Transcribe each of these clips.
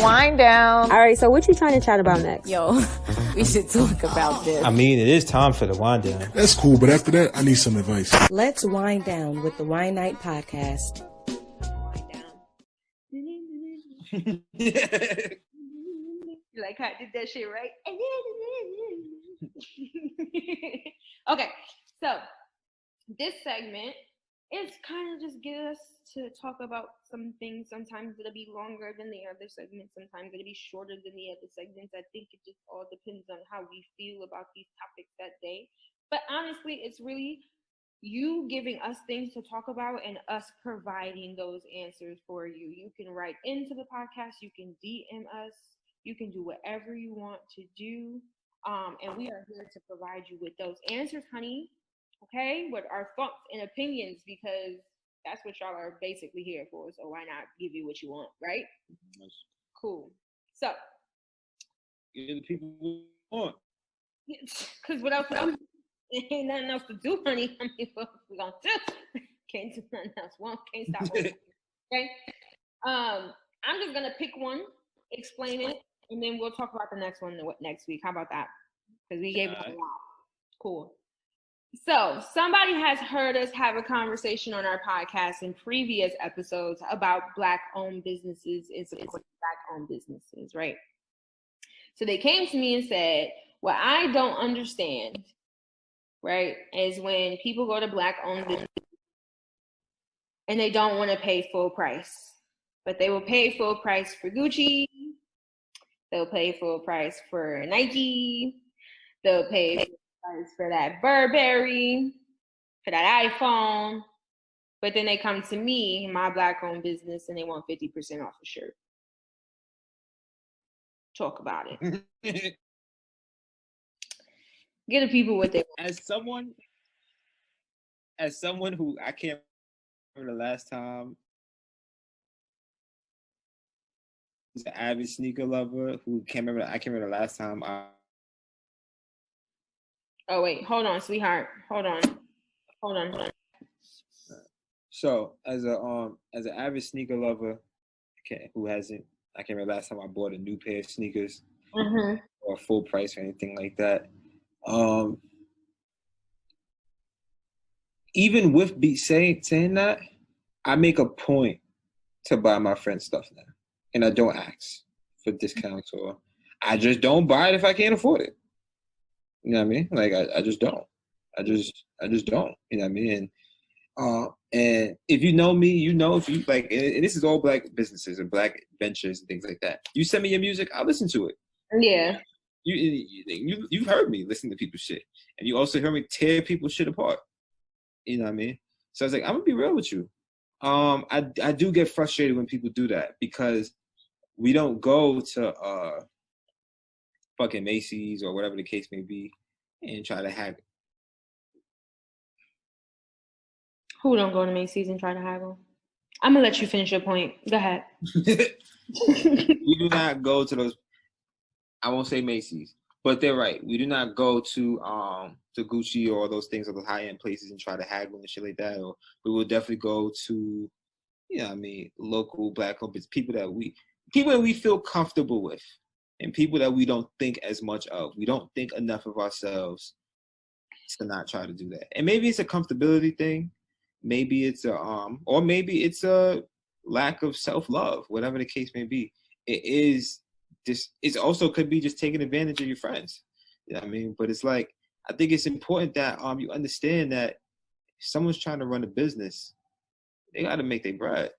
Wind down. All right, so what you trying to chat about next? Yo, we should talk about this. I mean, it is time for the wind down. That's cool, but after that, I need some advice. Let's wind down with the Wine Night podcast. You like how I did that shit, right? Okay, so this segment is kind of just get us to talk about some things. Sometimes it'll be longer than the other segments. Sometimes it'll be shorter than the other segments. I think it just all depends on how we feel about these topics that day. But honestly, it's really you giving us things to talk about and us providing those answers for you. You can write into the podcast. You can DM us. You can do whatever you want to do. And we are here to provide you with those answers, honey. Okay? With our thoughts and opinions, because that's what y'all are basically here for. So why not give you what you want, right? Cool. So. Give the people what you want. Because what else? Ain't nothing else to do, honey. I mean, what we gonna do? Can't do nothing else. Can't stop. Okay. I'm just gonna pick one, explain it, and then we'll talk about the next one next week. How about that? Because we gave it a lot. Cool. So somebody has heard us have a conversation on our podcast in previous episodes about Black-owned businesses and supporting Black-owned businesses, right? So they came to me and said, "What I don't understand." Right, is when people go to Black-owned businesses and they don't want to pay full price, but they will pay full price for Gucci, they'll pay full price for Nike, they'll pay full price for that Burberry, for that iPhone, but then they come to me, my Black-owned business, and they want 50% off a shirt. Talk about it. Get the people what they want. As someone who I can't remember the last time who's an avid sneaker lover who can't remember. I can't remember the last time. Oh wait, hold on, sweetheart. Hold on. So as an avid sneaker lover, who hasn't? I can't remember the last time I bought a new pair of sneakers or full price or anything like that. Even with saying that, I make a point to buy my friend's stuff now, and I don't ask for discounts, or I just don't buy it if I can't afford it. You know what I mean? Like I just don't. I just don't. You know what I mean? And if you know me, you know if you like, and this is all Black businesses and Black ventures and things like that. You send me your music, I'll listen to it. Yeah. You've heard me listen to people's shit, and you also heard me tear people's shit apart. You know what I mean? So I was like, I'm gonna be real with you. I do get frustrated when people do that, because we don't go to fucking Macy's or whatever the case may be and try to haggle. Who don't go to Macy's and try to haggle? I'm gonna let you finish your point. Go ahead. We do not go to those. I won't say Macy's, but they're right. We do not go to Gucci or those things or those high end places and try to haggle and shit like that. Or we will definitely go to, you know what I mean, local Black owned people that we feel comfortable with, and people that we don't think as much of. We don't think enough of ourselves to not try to do that. And maybe it's a comfortability thing. Maybe it's or maybe it's a lack of self-love, whatever the case may be. It also could be just taking advantage of your friends. You know what I mean? But it's like, I think it's important that you understand that if someone's trying to run a business, they got to make their bread.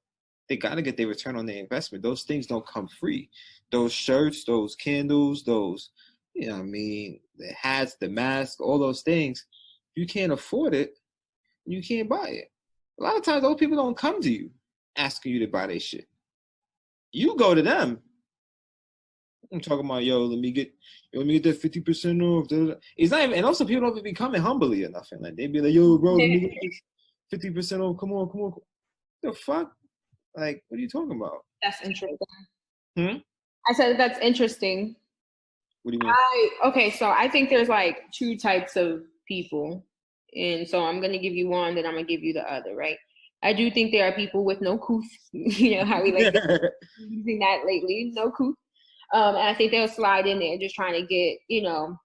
They got to get their return on their investment. Those things don't come free. Those shirts, those candles, those, you know what I mean, the hats, the mask, all those things, if you can't afford it, you can't buy it. A lot of times those people don't come to you asking you to buy their shit. You go to them. I'm talking about, let me get that 50% off. It's not even, and also people don't even be coming humbly enough. And like, they be like, bro, let me get this 50% off. Come on. The fuck? Like, what are you talking about? That's interesting. I said that's interesting. What do you mean? Okay, so I think there's like two types of people. And so I'm going to give you one, then I'm going to give you the other, right? I do think there are people with no couth, you know how we like using that lately, no couth. And I think they'll slide in there just trying to get, you know,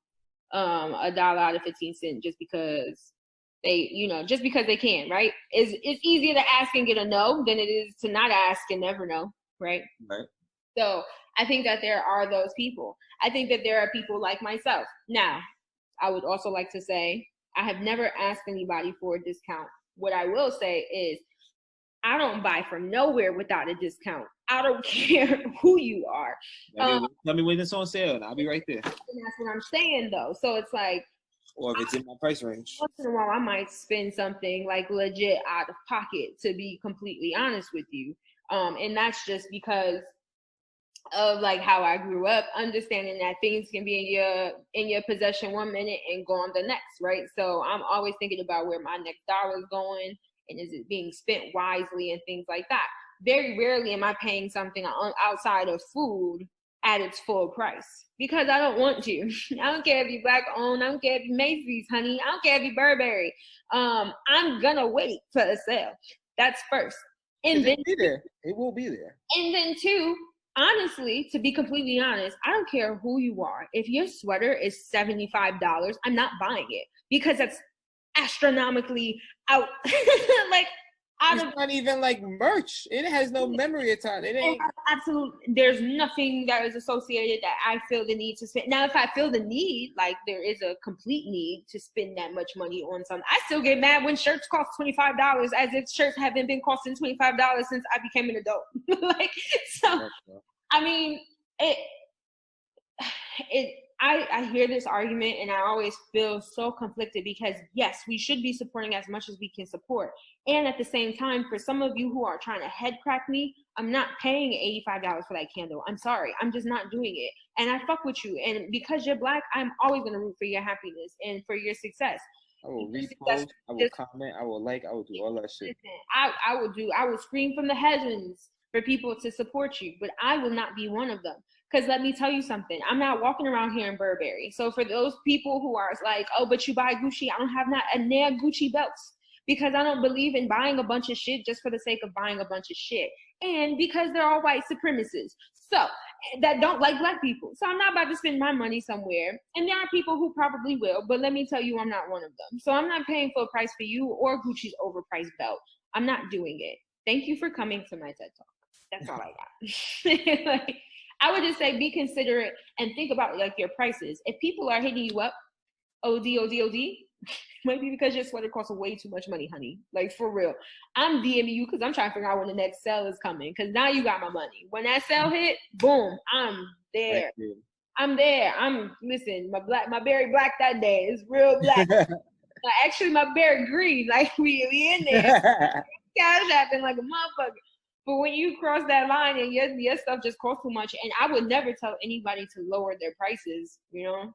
$1 out of 15 cents just because just because they can, right? It's easier to ask and get a no than it is to not ask and never know, right? Right. So I think that there are those people. I think that there are people like myself. Now, I would also like to say I have never asked anybody for a discount. What I will say is I don't buy from nowhere without a discount. I don't care who you are. Tell me when it's on sale, and I'll be right there. And that's what I'm saying, though. So it's like, or if it's in my price range. Once in a while, I might spend something like legit out of pocket, to be completely honest with you. And that's just because of like how I grew up, understanding that things can be in your possession one minute and gone the next, right? So I'm always thinking about where my next dollar is going and is it being spent wisely and things like that. Very rarely am I paying something outside of food at its full price because I don't want to. I don't care if you're Black owned. I don't care if you're Macy's, honey. I don't care if you're Burberry. I'm gonna wait for a sale. That's first. And then be there. It will be there. And then two, honestly, to be completely honest, I don't care who you are. If your sweater is $75, I'm not buying it because that's astronomically out. Like, it's not even like merch. It has no memory attached. It ain't absolutely. There's nothing that is associated that I feel the need to spend. Now, if I feel the need, like there is a complete need to spend that much money on something, I still get mad when shirts cost $25, as if shirts haven't been costing $25 since I became an adult. Like, so, I mean, I hear this argument and I always feel so conflicted because yes, we should be supporting as much as we can support. And at the same time, for some of you who are trying to head crack me, I'm not paying $85 for that candle. I'm sorry. I'm just not doing it. And I fuck with you. And because you're Black, I'm always going to root for your happiness and for your success. I will repost, I will comment, I will like, I will do all that shit. I will scream from the heavens for people to support you, but I will not be one of them. Because let me tell you something, I'm not walking around here in Burberry. So for those people who are like, oh, but you buy Gucci, I don't have not a Nia Gucci belts because I don't believe in buying a bunch of shit just for the sake of buying a bunch of shit. And because they're all white supremacists. So that don't like Black people. So I'm not about to spend my money somewhere. And there are people who probably will, but let me tell you, I'm not one of them. So I'm not paying full price for you or Gucci's overpriced belt. I'm not doing it. Thank you for coming to my TED Talk. That's all I got. Like, I would just say be considerate and think about like your prices. If people are hitting you up, OD, maybe because your sweater costs way too much money, honey. Like for real. I'm DMing you because I'm trying to figure out when the next sale is coming. Because now you got my money. When that sale hit, boom, I'm there. I'm there. Listen, my berry black that day is real black. Actually, my berry green. Like we in there. Cash acting like a motherfucker. But when you cross that line and your stuff just costs too much, and I would never tell anybody to lower their prices, you know,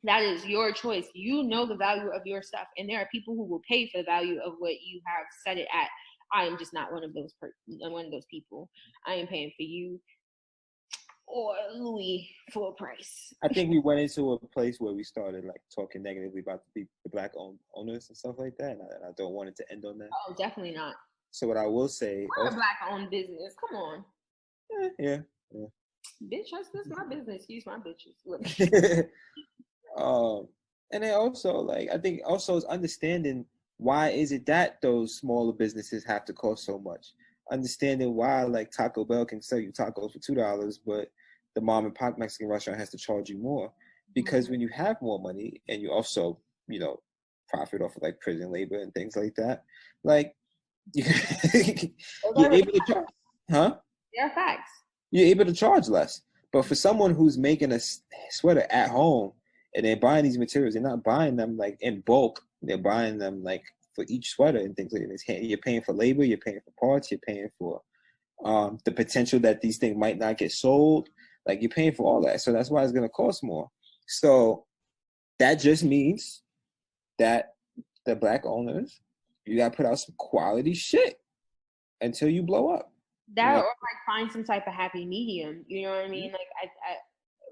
that is your choice. You know the value of your stuff, and there are people who will pay for the value of what you have set it at. I am just not one of those people. I am paying for you or Louis full price. I think we went into a place where we started like talking negatively about the Black owners and stuff like that, and I don't want it to end on that. Oh, definitely not. So what I will say, we're a Black-owned business. Come on. Yeah. Bitch, that's my business. Excuse my bitches. And then also, like, I think also is understanding why is it that those smaller businesses have to cost so much. Understanding why, like, Taco Bell can sell you tacos for $2, but the mom and pop Mexican restaurant has to charge you more. Because when you have more money and you also, you know, profit off of like prison labor and things like that, like, you're able to charge, huh? They're facts. You're able to charge less. But for someone who's making a sweater at home and they're buying these materials, they're not buying them like in bulk. They're buying them like for each sweater and things like that. You're paying for labor, you're paying for parts, you're paying for the potential that these things might not get sold. Like you're paying for all that. So that's why it's going to cost more. So that just means that the Black owners, you got to put out some quality shit until you blow up. That, or like find some type of happy medium. You know what I mean? Like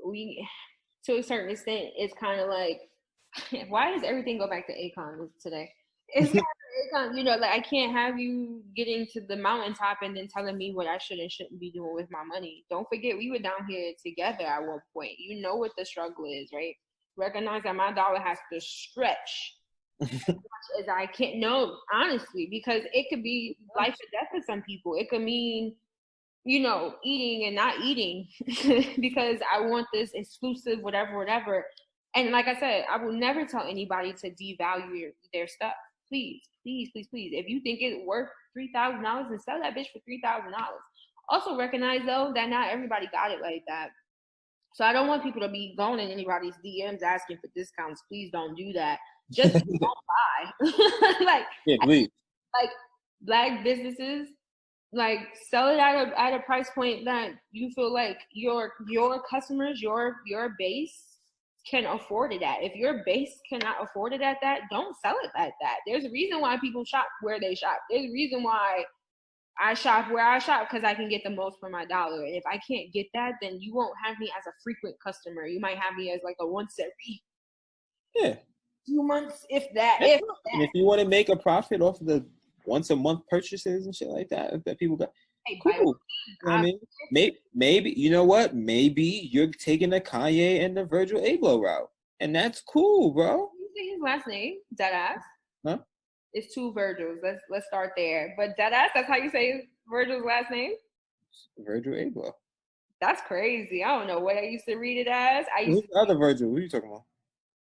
we, to a certain extent, it's kind of like, why does everything go back to Akon today? It's You know, like I can't have you getting to the mountaintop and then telling me what I should and shouldn't be doing with my money. Don't forget, we were down here together at one point. You know what the struggle is, right? Recognize that my dollar has to stretch as much as I can. No, honestly, because it could be life or death for some people. It could mean, you know, eating and not eating because I want this exclusive, whatever. And like I said, I will never tell anybody to devalue their stuff. Please. If you think it's worth $3,000, then sell that bitch for $3,000. Also recognize though that not everybody got it like that. So I don't want people to be going in anybody's DMs asking for discounts. Please don't do that. Just don't buy. Please. Like Black businesses, like sell it at a price point that you feel like your customers, your base can afford it at. If your base cannot afford it at that, don't sell it at that. There's a reason why people shop where they shop. There's a reason why I shop where I shop, because I can get the most for my dollar. And if I can't get that, then you won't have me as a frequent customer. You might have me as like a once every 2 months, if that. And if you want to make a profit off of the once a month purchases and shit like that people got, cool. You know what I mean? Maybe you know what? Maybe you're taking the Kanye and the Virgil Abloh route, and that's cool, bro. You say his last name, Deadass? Huh? It's two Virgils. Let's start there. But Deadass, that's how you say Virgil's last name? Virgil Abloh. That's crazy. I don't know what I used to read it as. Who's the other Virgil? Who are you talking about?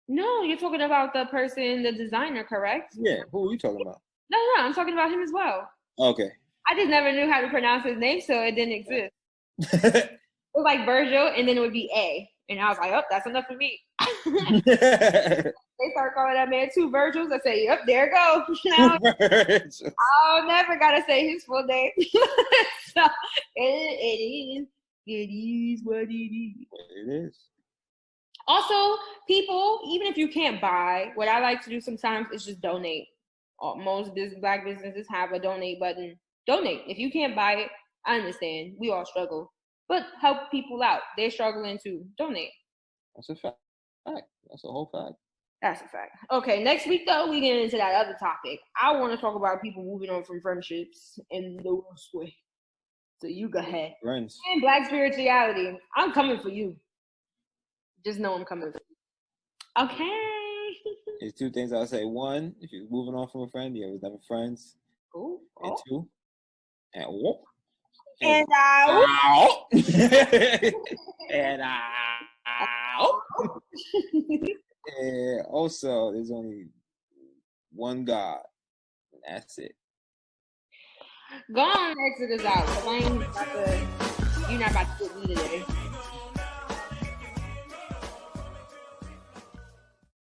No, you're talking about the person, the designer, correct? Yeah. Who are you talking about? No, I'm talking about him as well. Okay. I just never knew how to pronounce his name, so it didn't exist. It was like Virgil, and then it would be A. And I was like, oh, that's enough for me. They start calling that man two Virgils. I say, yep, there it goes. Now, I'll never got to say his full name. So it is what it is. It is. Also, people, even if you can't buy, what I like to do sometimes is just donate. Most Black businesses have a donate button. Donate. If you can't buy it, I understand. We all struggle. But help people out. They're struggling too. Donate. That's a fact. That's a whole fact. That's a fact. Okay, next week, though, we get into that other topic. I want to talk about people moving on from friendships in the worst way. So you go ahead. Friends. And Black spirituality. I'm coming for you. Just know I'm coming for you. Okay. There's two things I'll say. One, if you're moving on from a friend, you was never friends. Ooh, And two, and and also, there's only one God, and that's it. Go on and exit us out, because you're not about to get me today.